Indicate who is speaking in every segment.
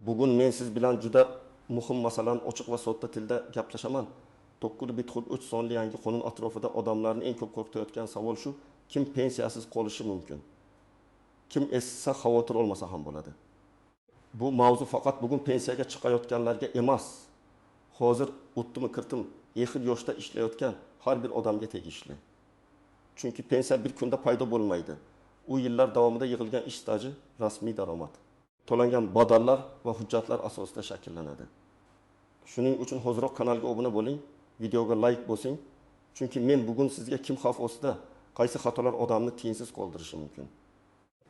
Speaker 1: Bugun men siz bilan juda muhim masalani ochiq va sodda tilda gaplashaman. 9.3 sonli yangi qonun atrofida odamlarni eng ko'p qo'rqitayotgan savol shu: kim pensiyasiz qolishi mumkin? Kim essa xavotir olmasa ham bo'ladi. Bu mavzu faqat bugun pensiyaga chiqayotganlarga emas, hozir o'tdimi kirtim yexil yoshda ishlayotgan har bir odamga tegishli. Chunki pensiya bir kunda paydo bo'lmaydi. U yillar davomida yig'ilgan ish staji, rasmiy daromad, to'langan badallar va hujjatlar asosida shakllanadi. Shuning uchun hozirroq kanalga obuna bo'ling, videoga like bosing. Chunki men bugun sizga kim xavf ostida qaysi xatolar odamni tengsiz qoldirishi mumkin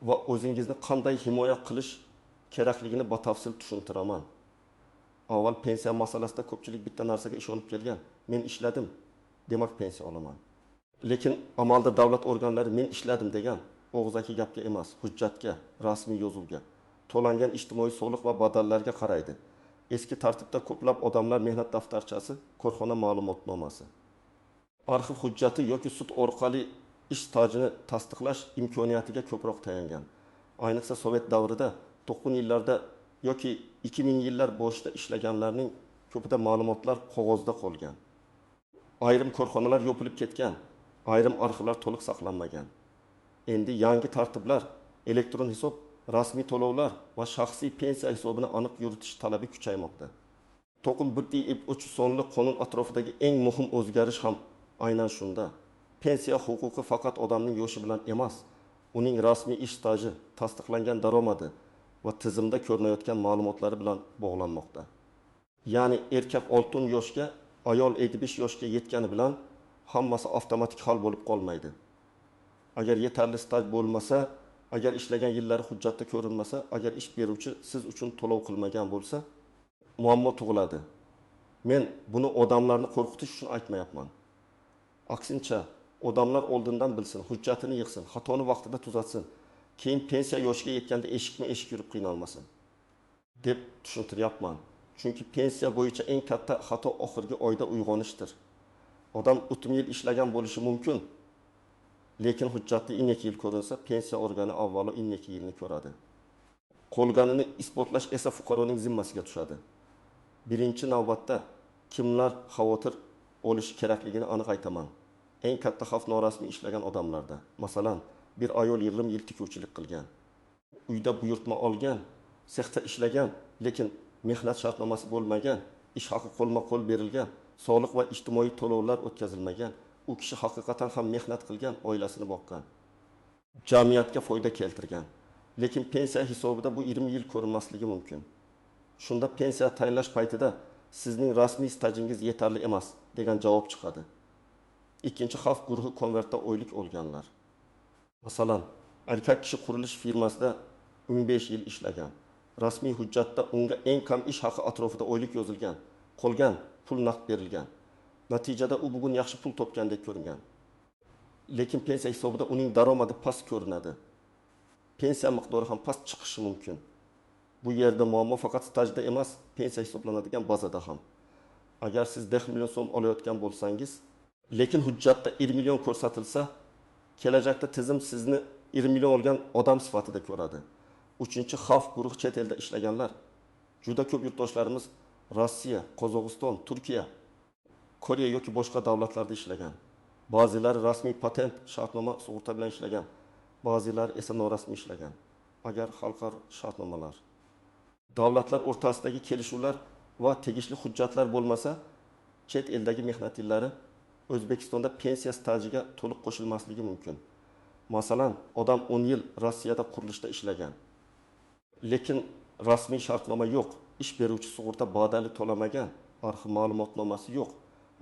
Speaker 1: va o'zingizni qanday himoya qilish kerakligini batafsil tushuntiraman. Avval pensiya masalasida ko'pchilik bitta narsaga ishonib kelgan: men ishladim, demak pensiya olaman. Lekin amalda davlat organlari men ishladim degan og'zaki gapga emas, hujjatga, rasmiy yozuvga, to'langan ijtimoiy soliq va badallarga qaraydi. Eski tartibda ko'plab odamlar mehnat daftarchasi, korxona ma'lumotnomasi, arxiv hujjati yoki sud orqali ish stajini tasdiqlash imkoniyatiga ko'proq tayangan. Ayniqsa Sovet davrida 90 yillarda yoki 2000 yillar boshida ishlaganlarning ko'pida ma'lumotlar qog'ozda qolgan. Ayrim korxonalar yopilib ketgan, ayrim arxivlar to'liq saqlanmagan. Endi yangi tartiblar, elektron hisob, rasmiy to'lovlar va shaxsiy pensiya hisobini aniq yuritish talabi kuchaymoqda. 9.3 sonli qonun atrofidagi eng muhim o'zgarish ham aynan shunda. Pensiya huquqi faqat odamning yoshi bilan emas, uning rasmiy ish staji, tasdiqlangan daromadi va tizimda ko'rinayotgan ma'lumotlari bilan bog'lanmoqda. Ya'ni erkak 6 yoshga, ayol 55 yoshga yetgani bilan hammasi avtomatik hal bo'lib qolmaydi. Agar yetarli staj bo'lmasa, agar ishlagan yillari hujjatda ko'rinmasa, agar ish beruvchi siz uchun to'lov qilmagan bo'lsa, muammo tug'iladi. Men buni odamlarni qo'rqitish uchun aytmayapman. Aksincha, odamlar oldindan bilsin, hujjatini yig'sin, xatoni vaqtida tuzatsin, keyin pensiya yoshiga yetganda eshik yurib qiynalmasin deb tushuntiryapman. Chunki pensiya bo'yicha eng katta xato oxirgi oyda uyg'onishdir. Odam 30 yil ishlagan bo'lishi mumkin, lekin hujjatda 12 yil ko'rinsa, pensiya organi avvalo 12 yilni ko'radi. Qolganini isbotlash esa fuqaroning zimmasiga tushadi. Birinchi navbatda kimlar xavotir olishi kerakligini aniq aytaman. Eng katta xavf norasmiy ishlagan odamlarda. Masalan, bir ayol 20 yil tikuvchilik qilgan, uyda buyurtma olgan, sexda ishlagan, lekin mehnat shartnomasi bo'lmagan, ish haqi qo'lma-qo'l berilgan, soliq va ijtimoiy to'lovlar o'tkazilmagan. U kishi haqiqatan ham mehnat qilgan, oilasini boqqan, jamiyatga foyda keltirgan. Lekin pensiya hisobida bu 20 yil ko'rinmasligi mumkin. Shunda pensiya tayinlash paytida sizning rasmiy stajingiz yetarli emas degan javob chiqadi. Ikkinchi xavf guruhi konvertda oylik olganlar. Masalan, erkak kishi qurilish firmasida 15 yil ishlagan. Rasmiy hujjatda unga eng kam ish haqi atrofida oylik yozilgan, qolgan pul naqd berilgan. Natijada u bugun yaxshi pul topgandek ko'ringan. Lekin pensiya hisobida uning daromadi past ko'rinadi. Pensiya miqdori ham past chiqishi mumkin. Bu yerda muammo faqat stajda emas, pensiya hisoblanadigan bazada ham. Agar siz 10 million so'm olayotgan bo'lsangiz, lekin hujjatda 20 million ko'rsatilsa, kelajakda tizim sizni 20 million olgan odam sifatida ko'radi. Uchinchi xavf guruhi chet elda ishlaganlar. Juda ko'p yurtdoshlarimiz Rossiya, Qozog'iston, Turkiya, Koreya yoki boshqa davlatlarda ishlagan. Ba'zilari rasmiy patent, shartnoma, sug'urta bilan ishlagan, ba'zilari esa norasmiy ishlagan. Agar xalqaro shartnomalar, davlatlar o'rtasidagi kelishuvlar va tegishli hujjatlar bo'lmasa, chet eldagi mehnat yillari O'zbekistonda pensiya stajiga to'liq qo'shilmasligi mumkin. Masalan, odam 10 yil Rossiyada qurilishda ishlagan, lekin rasmiy shartnoma yo'q, ish beruvchi sug'urta badali to'lamagan, arxiv ma'lumotnomasi yo'q.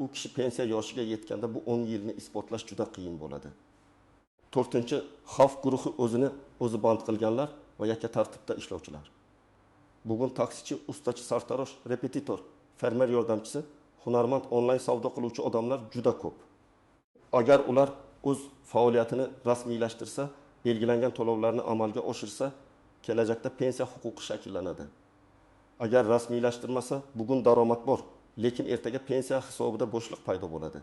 Speaker 1: U kishi pensiya yoshiga yetganda bu 10 yilni isbotlash juda qiyin bo'ladi. 4-chi xavf guruhi o'zi band qilganlar va yakka tartibda ishlovchilar. Bugun taksichi, ustachi, sartarosh, repetitor, fermer yordamchisi, hunarmand, onlayn savdo qiluvchi odamlar juda ko'p. Agar ular o'z faoliyatini rasmiylashtirsa, belgilangan to'lovlarni amalga oshirsa, kelajakda pensiya huquqi shakllanadi. Agar rasmiylashtirmasa, bugun daromad bor, lekin ertaga pensiya hisobida bo'shliq paydo bo'ladi.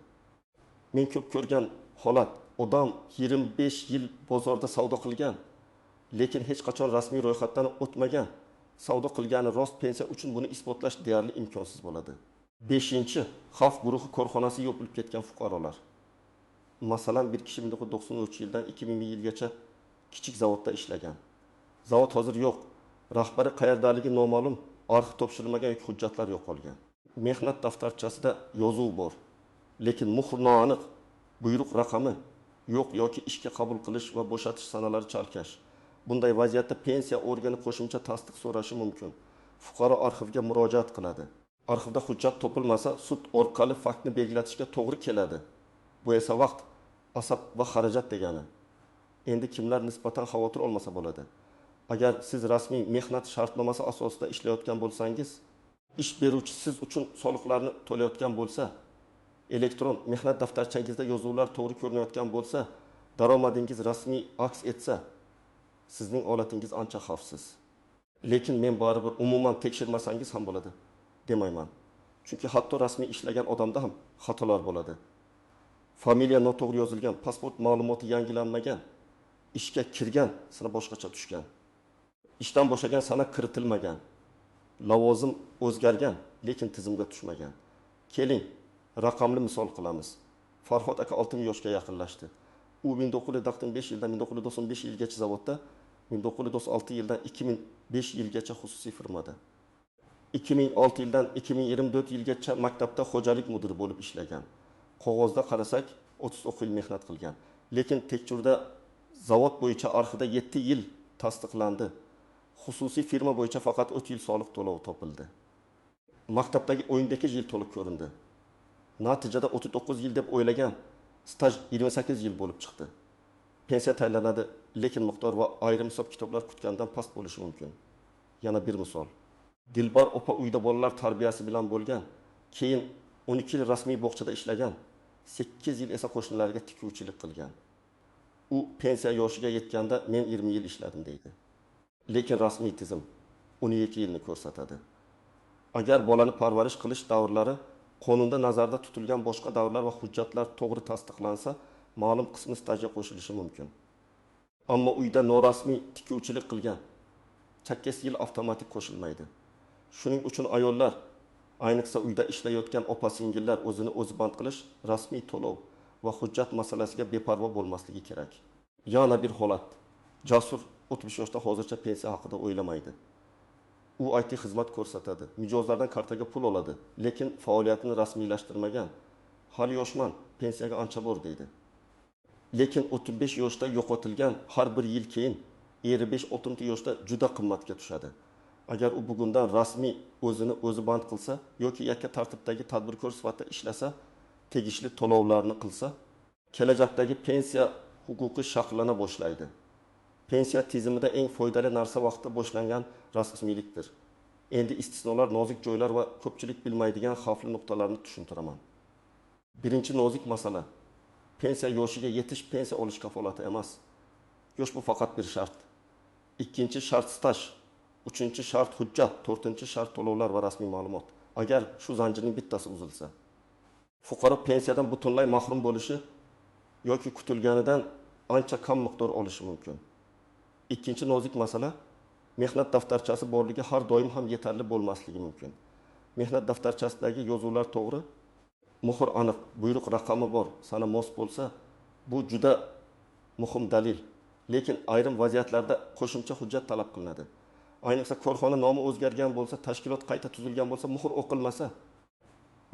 Speaker 1: Men ko'p ko'rgan holat, odam 25 yil bozorda savdo qilgan, lekin hech qachon rasmiy ro'yxatdan o'tmagan, savdo qilgani rost pensiya uchun buni isbotlash deyarli imkonsiz bo'ladi. 5. Xavf guruhi korxonasi yopilib ketgan fuqarolar. Masalan, bir kishi 1993 yildan 2000 yilgacha kichik zavodda ishlagan. Zavod hozir yo'q. Rahbari qayerdaligi noma'lum, arxiv topshirilmagan yoki hujjatlar yo'qolgan. Mehnat daftarchasida yozuv bor, lekin muhr noaniq, buyruq raqami yo'q yoki ishga qabul qilish va bo'shatish sanalari chalkash. Bunday vaziyatda pensiya organi qo'shimcha tasdiq so'rashi mumkin. Fuqaro arxivga murojaat qiladi. Arxivda hujjat topilmasa, sud orqali faktni belgilatishga to'g'ri keladi. Bu esa vaqt, asab va xarajat degani. Endi kimlar nisbatan xavotir olmasa bo'ladi? Agar siz rasmiy mehnat shartnomasi asosida ishlayotgan bo'lsangiz, ish beruvchi siz uchun soliqlarni to'layotgan bo'lsa, elektron mehnat daftarchangizda yozuvlar to'g'ri ko'rinayotgan bo'lsa, daromadingiz rasmiy aks etsa, sizning holatingiz ancha xavfsiz. Lekin men baribir umuman tekshirmasangiz ham bo'ladi demayman. Chunki hatto rasmiy ishlagan odamda ham xatolar bo'ladi. Familiya noto'g'ri yozilgan, pasport ma'lumoti yangilanmagan, ishga kirgan sana boshqacha tushgan. Ishdan bo'shagan sana kiritilmagan. Lavozim o'zgargan, lekin tizimga tushmagan. Keling, raqamli misol qilamiz. Farhod aka 60 yoshga yaqinlashdi. U 1995 yildan 1995 yilgacha zavodda, 1996 yildan 2005 yilgacha xususiy firmada. 2006 yildan 2024 yilgacha maktabda xo'jalik mudiri bo'lib ishlagan. Qog'ozda qarasak 39 yil mehnat qilgan. Lekin tekshiruvda zavod bo'yicha arxivda 7 yil tasdiqlandi. Xususiy firma bo'yicha faqat 3 yil soliq to'lovi topildi. Maktabdagi o'yindagi yil to'liq ko'rindi. Natijada 39 yil deb o'ylagan, staj 28 yil bo'lib chiqdi. Pensiya tayinlanadi, lekin miqdor va ayrim hisob kitoblar kutgandan past bo'lishi mumkin. Yana bir misol. Dilbar opa uyda bolalar tarbiyasi bilan bo'lgan, keyin 12 yil rasmiy bog'chada ishlagan, 8 yil esa qo'shnilarga tikuvchilik qilgan. U pensiya yoshiga yetganda men 20 yil ishladim deydi. Lekin rasmiy tizim 12 yilni ko'rsatadi. Agar bolani parvarish qilish davrlari qonunda nazarda tutilgan boshqa davrlar va hujjatlar to'g'ri tasdiqlansa, ma'lum qismi stajga qo'shilishi mumkin. Ammo uyda norasmiy tikuvchilik qilgan 8 yil avtomatik qo'shilmaydi. Shuning uchun ayollar, ayniqsa uyda ishlayotgan opa-singillar o'zini o'zi band qilish, rasmiy to'lov va hujjat masalasiga beparvo bo'lmasligi kerak. Yana bir holat. Jasur 30 yoshda hozircha pensiya haqida o'ylamaydi. U IT xizmat ko'rsatadi, mijozlardan kartaga pul oladi, lekin faoliyatini rasmiylashtirmagan. Hali yoshman, pensiyaga ancha bor deydi. Lekin 35 yoshda yo'qotilgan har bir yil keyin 55-60 yoshda juda qimmatga tushadi. Agar u bugundan rasmiy o'zini o'zi band qilsa yoki yakka tartibdagi tadbirkor sifatida ishlasa, tegishli to'lovlarni qilsa, kelajakdagi pensiya huquqi shaklana boshlaydi. Pensiya tizimida eng foydali narsa vaqtda boshlangan rasmiylikdir. Endi istisnolar, nozik joylar va ko'pchilik bilmaydigan xavfli nuqtalarni tushuntiraman. Birinchi nozik masala. Pensiya yoshiga yetish pensiya olish kafolati emas. Yosh bu faqat bir shart. Ikkinchi shart staj, uchinchi shart hujjat, to'rtinchi shart to'lovlar va rasmiy ma'lumot. Agar shu zanjirning bittasi uzilsa, fuqaro pensiyadan butunlay mahrum bo'lishi yoki kutilganidan ancha kam miqdor olishi mumkin. Ikkinchi nozik masala, mehnat daftarchasi borligi har doim ham yetarli bo'lmasligi mumkin. Mehnat daftarchasidagi yozuvlar to'g'ri, muhr aniq, buyruq raqami bor, sana mos bo'lsa, bu juda muhim dalil. Lekin ayrim vaziyatlarda qo'shimcha hujjat talab qilinadi. Ayniqsa korxona nomi o'zgargan bo'lsa, tashkilot qayta tuzilgan bo'lsa, muhr o'qilmasa,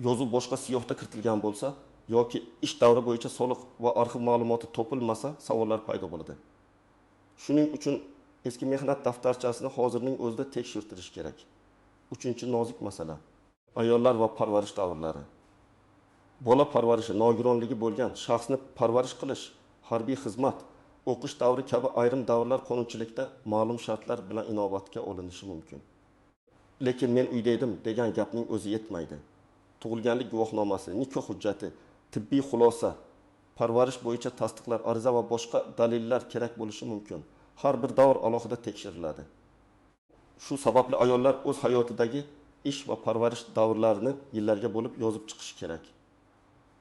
Speaker 1: yozuv boshqa siyohda kiritilgan bo'lsa yoki ish davri bo'yicha soliq va arxiv ma'lumoti topilmasa, savollar paydo bo'ladi. Shuning uchun eski mehnat daftarchasini hozirning o'zida tekshirtirish kerak. Uchinchi nozik masala. Ayollar va parvarish davrlari. Bola parvarishi nogironligi bo'lgan shaxsni parvarish qilish, harbiy xizmat, o'qish davri kabi ayrim davrlar qonunchilikda ma'lum shartlar bilan inobatga olinishi mumkin. Lekin men uyda edim degan gapning o'zi yetmaydi. Tug'ilganlik guvohnomasi, nikoh hujjati, tibbiy xulosa, parvarish bo'yicha tasdiqlar, ariza va boshqa dalillar kerak bo'lishi mumkin. Har bir davr alohida tekshiriladi. Shu sababli ayollar o'z hayotidagi ish va parvarish davrlarini yillarga bo'lib yozib chiqishi kerak.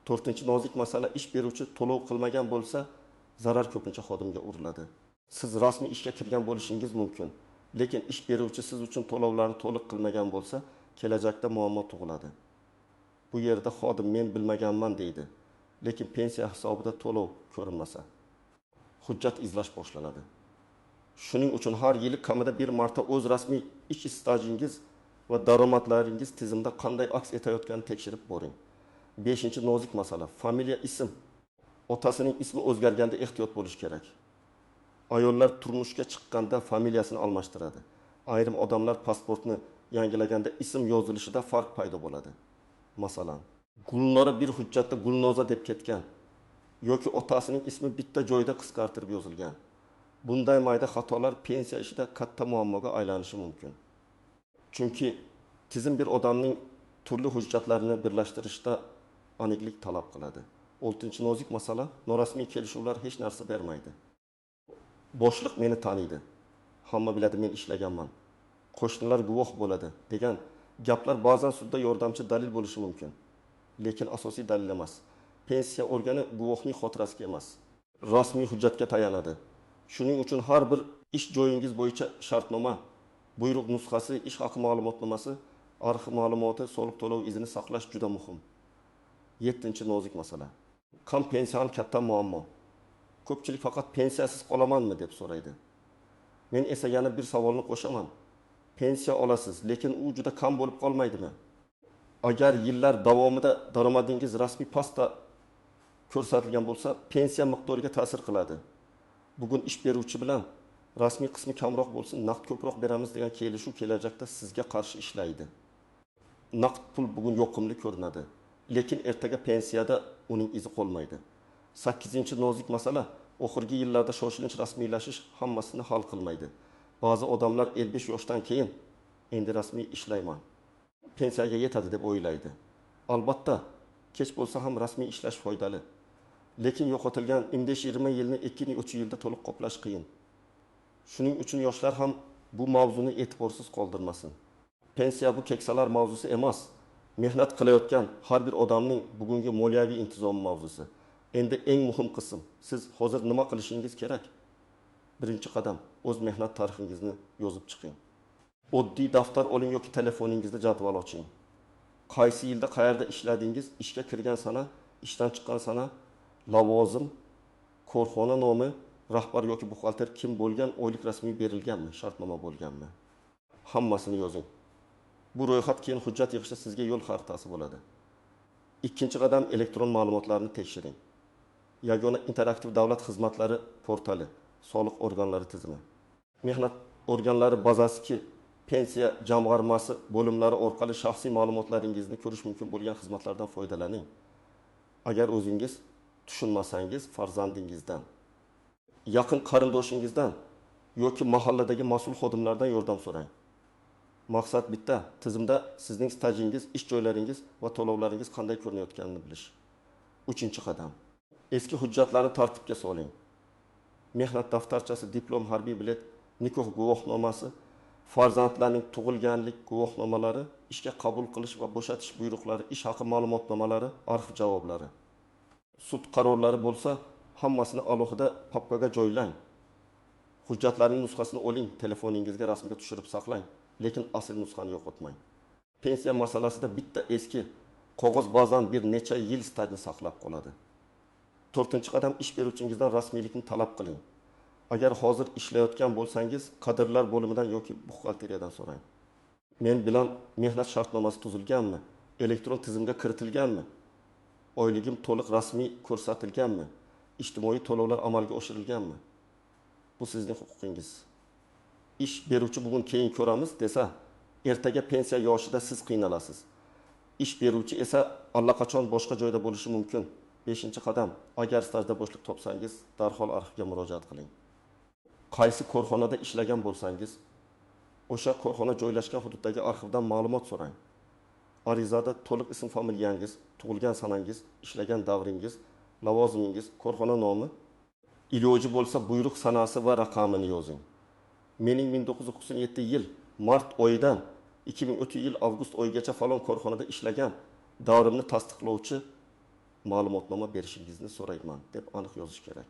Speaker 1: To'rtinchi nozik masala, ish beruvchi to'lov qilmagan bo'lsa, zarar ko'pincha xodimga uriladi. Siz rasmiy ishga kirgan bo'lishingiz mumkin, Lekin ish beruvchi siz uchun to'lovlarni to'liq qilmagan bo'lsa, kelajakda muammo tug'iladi. Bu yerda xodim men bilmaganman deydi. Lekin pensiya hisobida to'lov ko'rinmasa, hujjat izlash boshlanadi. Shuning uchun har yili kamida bir marta o'z rasmiy ish stajingiz va daromadlaringiz tizimda qanday aks etayotganini tekshirib boring. 5-nozik masala, familiya ism. Otasining ismi o'zgarganda ehtiyot bo'lish kerak. Ayollar turmushga chiqqanda familiyasini almashtiradi. Ayrim odamlar pasportni yangilaganda ism yozilishida farq paydo bo'ladi. Masalan, Gulnora bir hujjatda Gulnoza deb ketgan yoki otasining ismi bitta joyda qisqartirib yozilgan. Bunday mayda xatolar pensiya ishida katta muammoga aylanishi mumkin. Chunki tizim bir odamning turli hujjatlarini birlashtirishda aniqlik talab qiladi. 6-nozik masala, norasmiy kelishuvlar hech narsa bermaydi. Boshliq meni taniydi. Hamma biladi men ishlaganman. Qo'shnilar guvoh bo'ladi degan gaplar ba'zan sudda yordamchi dalil bo'lishi mumkin. Lekin asosiy dalil emas. Pensiya organi guvohning xotirasiga emas, rasmiy hujjatga tayanadi. Shuning uchun har bir ish joyingiz bo'yicha shartnoma, buyruq nusxasi, ish haqi ma'lumotnomasi, arxiv ma'lumoti, soliq to'lov izini saqlash juda muhim. 7-nozik masala. Kam pensiyani katta muammo. Ko'pchilik faqat pensiyasiz qolamanmi deb so'raydi. Men esa yana bir savolni qo'shaman. Pensiya olasiz, lekin u juda kam bo'lib qolmaydimi? Agar yillar davomida daromadingiz rasmiy pastda ko'rsatilgan bo'lsa, pensiya miqdoriga ta'sir qiladi. Bugun ish beruvchi bilan rasmiy qismi kamroq bo'lsin, naqd ko'proq beramiz degan kelishuv kelajakda sizga qarshi ishlaydi. Naqd pul bugun yoqimli ko'rinadi, lekin ertaga pensiyada uning izi qolmaydi. 8-nozik masala, oxirgi yillarda shoshilinch rasmiylashish hammasini hal qilmaydi. Ba'zi odamlar 55 yoshdan keyin endi rasmiy ishlayman, pensiyaga yetadi deb o'ylaydi. Albatta, kech bo'lsa ham rasmiy ishlash foydali. Lekin yo'qotilgan 15-20 yilni 2-3 yilda to'liq qoplash qiyin. Shuning uchun yoshlar ham bu mavzuni e'tiborsiz qoldirmasin. Pensiya bu keksalar mavzusi emas. Mehnat qilayotgan har bir odamning bugungi moliyaviy intizomi mavzusi. Endi eng muhim qism, siz hozir nima qilishingiz kerak? Birinchi qadam, o'z mehnat tarixingizni yozib chiqing. Oddiy daftar oling yoki telefoningizda jadval oching. Qaysi yilda qayerda ishladingiz, ishga kirgan sana, ishdan chiqqan sana, lavozim, korxona nomi, rahbar yoki buxgalter kim bo'lgan, oylik rasmiy berilganmi, shartnoma bo'lganmi? Hammasini yozing. Bu ro'yxat keyin hujjat yig'ishda sizga yo'l xaritasi bo'ladi. Ikkinchi qadam, elektron ma'lumotlarni tekshiring. Yagona interaktiv davlat xizmatlari portali, soliq organlari tizimi, mehnat organlari bazasi, pensiya jamg'armasi bo'limlari orqali shaxsiy ma'lumotlaringizni ko'rish mumkin bo'lgan xizmatlardan foydalaning. Agar o'zingiz tushunmasangiz, farzandingizdan, yaqin qarindoshingizdan yoki mahalladagi mas'ul xodimlardan yordam so'rang. Maqsad bitta, tizimda sizning stajingiz, ish joylaringiz va to'lovlaringiz qanday ko'rinayotganini bilish. 3-qadam. Eski hujjatlarni tartibga soling. Mehnat daftarchasi, diplom, harbiy bilet, nikoh guvohnomasi, farzandlarning tug'ilganlik guvohnomalari, ishga qabul qilish va bo'shatish buyruqlari, ish haqi ma'lumotnomalari, arxiv javoblari. Sud qarorlari bo'lsa, hammasini alohida papkaga joylang. Hujjatlarning nusxasini oling, telefoningizga rasmga tushirib saqlang, lekin asl nusxani yo'qotmang. Pensiya masalasida bitta eski qog'oz ba'zan bir necha yil stajni saqlab qoladi. 4-qadam, ish beruvchingizdan rasmiylikni talab qiling. Agar hozir ishlayotgan bo'lsangiz, kadrlar bo'limidan yoki buxgalteriyadan so'rang. Men bilan mehnat shartnomasi tuzilganmi? Elektron tizimga kiritilganmi? Oyligim to'liq rasmiy ko'rsatilganmi? Ijtimoiy to'lovlar amalga oshirilganmi? Bu sizning huquqingiz. Ish beruvchi bugun keyin ko'ramiz desa, ertaga pensiya yoshida siz qiynalasiz. Ish beruvchi esa allaqachon boshqa joyda bo'lishi mumkin. 5-qadam, agar stajda bo'shliq topsangiz, darhol arxivga murojaat qiling. Qaysi korxonada ishlagan bo'lsangiz, o'sha korxona joylashgan hududdagi arxivdan ma'lumot so'rang. Arizada to'liq ism familiyangiz, tug'ilgan sanangiz, ishlagan davringiz, lavozimingiz, korxona nomi, iloji bo'lsa buyruq sanasi va raqamini yozing. Mening 1997 yil mart oyidan 2003 yil avgust oyigacha falon korxonada ishlagan davrimni tasdiqlovchi ma'lumotnoma berishingizni so'rayman deb aniq yozish kerak.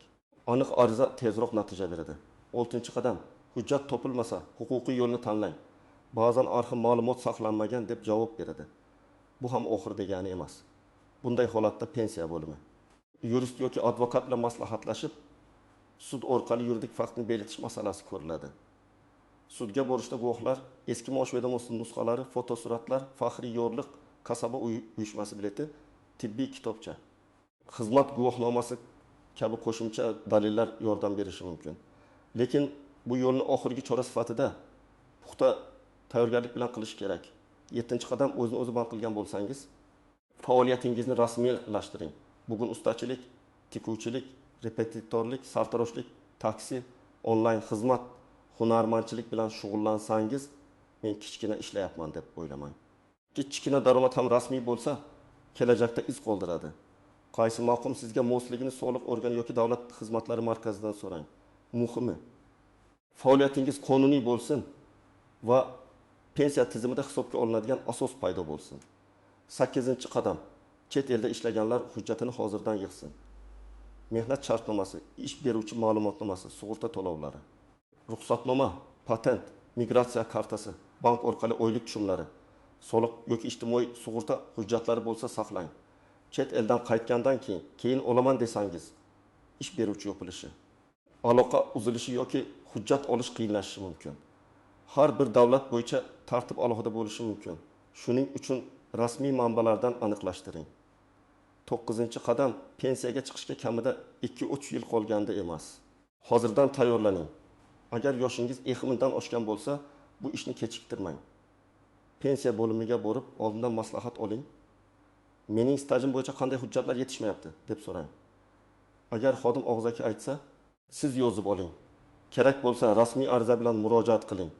Speaker 1: Aniq ariza tezroq natija beradi. 6-qadam, Hujjat topilmasa, huquqiy yo'lni tanlang. Ba'zan arxiv ma'lumot saqlanmagan deb javob beradi. Bu ham oxir degani emas. Bunday holatda pensiya bo'limi. Yurist yoki advokat bilan maslahatlashib, sud orqali yuridik faktni belgitish masalasi ko'riladi. Sudga borishda guvohlar eski maosh vedomosti nusxalari, fotosuratlar, faxriy yorliq, kasaba uyushmasi bileti, tibbiy kitobcha, xizmat guvohnomasi kabi qo'shimcha dalillar yordam berishi mumkin. Lekin bu yo'lni oxirgi chora sifatida puxta tayyorgarlik bilan qilish kerak. 7-qadam o'zini o'zi band qilgan bo'lsangiz, faoliyatingizni rasmiylashtiring. Bugun ustachilik, tikuvchilik, repetitorlik, sartaroshlik, taksi, onlayn xizmat, hunarmandchilik bilan shug'ullansangiz, men kichkina ishlayapman deb o'ylamang. Kichkina daromad ham rasmiy bo'lsa, kelajakda iz qoldiradi. Qaysi maqom sizga mosligini soliq organi yoki davlat xizmatlari markazidan so'rang. Muhimi, faoliyatingiz qonuniy bo'lsin va pensiya tizimida hisobga olinadigan asos paydo bo'lsin. 8-qadam. Chet elda ishlaganlar hujjatini hozirdan yig'sin. Mehnat shartnomasi, ish beruvchi ma'lumotnomasi, sug'urta to'lovlari, ruxsatnoma, patent, migratsiya kartasi, bank orqali oylik tushumlari, soliq yoki ijtimoiy sug'urta hujjatlari bo'lsa saqlang. Chet eldan qaytgandan keyin olaman desangiz, ish beruvchi yopilishi, aloqa uzilishi yoki hujjat olish qiyinlashishi mumkin. Har bir davlat bo'yicha tartib alohida bo'lishi mumkin. Shuning uchun rasmiy manbalardan aniqlashtiring. 9-qadam pensiyaga chiqishga kamida 2-3 yil qolganda emas. Hozirdan tayyorlaning. Agar yoshingiz e'ximdan oshgan bo'lsa, bu ishni kechiktirmang. Pensiya bo'limiga borib, oldindan maslahat oling. Mening stajim bo'yicha qanday hujjatlar yetishmayapti deb so'rang. Agar xodim og'zaki aytsa, siz yozib oling. Kerak bo'lsa rasmiy ariza bilan murojaat qiling.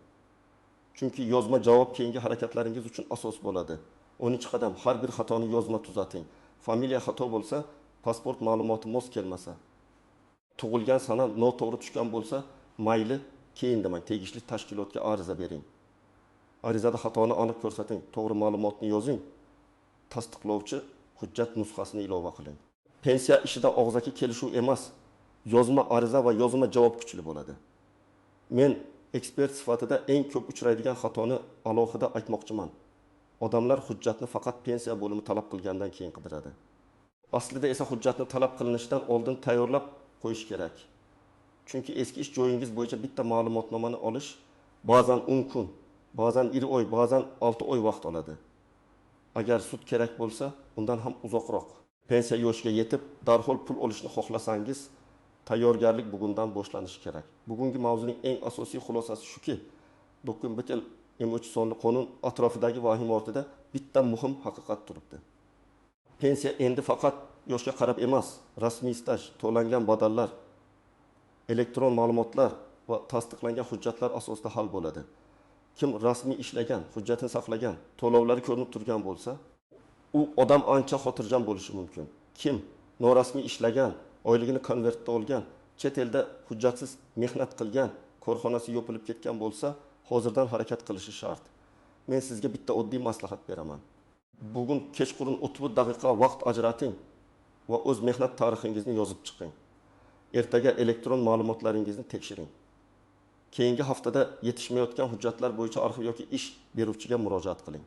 Speaker 1: Chunki yozma javob keyingi harakatlaringiz uchun asos bo'ladi. 10-qadam har bir xatoni yozma tuzating. Familiya xato bo'lsa, pasport ma'lumoti mos kelmasa, tug'ilgan sana noto'g'ri tushgan bo'lsa, mayli, keyin demang, tegishli tashkilotga ariza bering. Arizada xatoni aniq ko'rsating, to'g'ri ma'lumotni yozing. Tasdiqlovchi hujjat nusxasini ilova qiling. Pensiya ishida og'zaki kelishuv emas, yozma ariza va yozma javob kuchli bo'ladi. Men ekspert sifatida eng ko'p uchraydigan xatoni alohida aytmoqchiman. Odamlar hujjatni faqat pensiya bo'limi talab qilgandan keyin qidiradi. Aslida esa hujjatni talab qilinishidan oldin tayyorlab qo'yish kerak. Chunki eski ish joyingiz bo'yicha bitta ma'lumotnomani olish ba'zan 10 kun, ba'zan 1 oy, ba'zan 6 oy vaqt oladi. Agar sud kerak bo'lsa, undan ham uzoqroq. Pensiya yoshiga yetib, darhol pul olishni xohlasangiz, tayyorgarlik bugundan boshlanishi kerak. Bugungi mavzuning eng asosiy xulosasi shuki, Dokun Bitel M3 sonli qonun atrofidagi vahim ortida bitta muhim haqiqat turibdi. Pensiya endi faqat yoshga qarab emas, rasmiy staj, to'langan badallar, elektron ma'lumotlar va tasdiqlangan hujjatlar asosida hal bo'ladi. Kim rasmiy ishlagan, hujjatini saqlagan, to'lovlari ko'rinib turgan bo'lsa, u odam ancha xotirjam bo'lishi mumkin. Kim norasmiy ishlagan, oyligini konvertda olgan, chet elda hujjatsiz mehnat qilgan, korxonasi yopilib ketgan bo'lsa, hozirdan harakat qilishi shart. Men sizga bitta oddiy maslahat beraman. Bugun kechqurun 30 daqiqa vaqt ajrating va o'z mehnat tarixingizni yozib chiqing. Ertaga elektron ma'lumotlaringizni tekshiring. Keyingi haftada yetishmayotgan hujjatlar bo'yicha arxiv yoki ish beruvchiga murojaat qiling.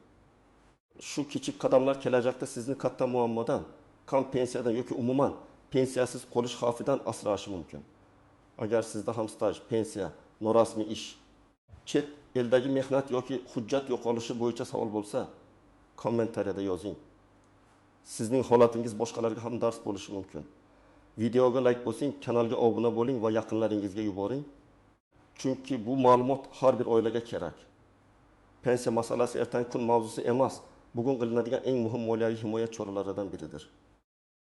Speaker 1: Shu kichik qadamlar kelajakda sizni katta muammodan, kam pensiyadan yoki umuman pensiyasiz qolish xavfidan asrashi mumkin. Agar sizda ham staj, pensiya, norasmiy ish, chet eldagi mehnat yoki hujjat yo'qolishi bo'yicha savol bo'lsa, kommentariyada yozing. Sizning holatingiz boshqalarga ham dars bo'lishi mumkin. Videoga like bosing, kanalga obuna bo'ling va yaqinlaringizga yuboring. Chunki bu ma'lumot har bir oilaga kerak. Pensiya masalasi ertangi kun mavzusi emas, bugun qilinadigan eng muhim moliyaviy himoya choralaridan biridir.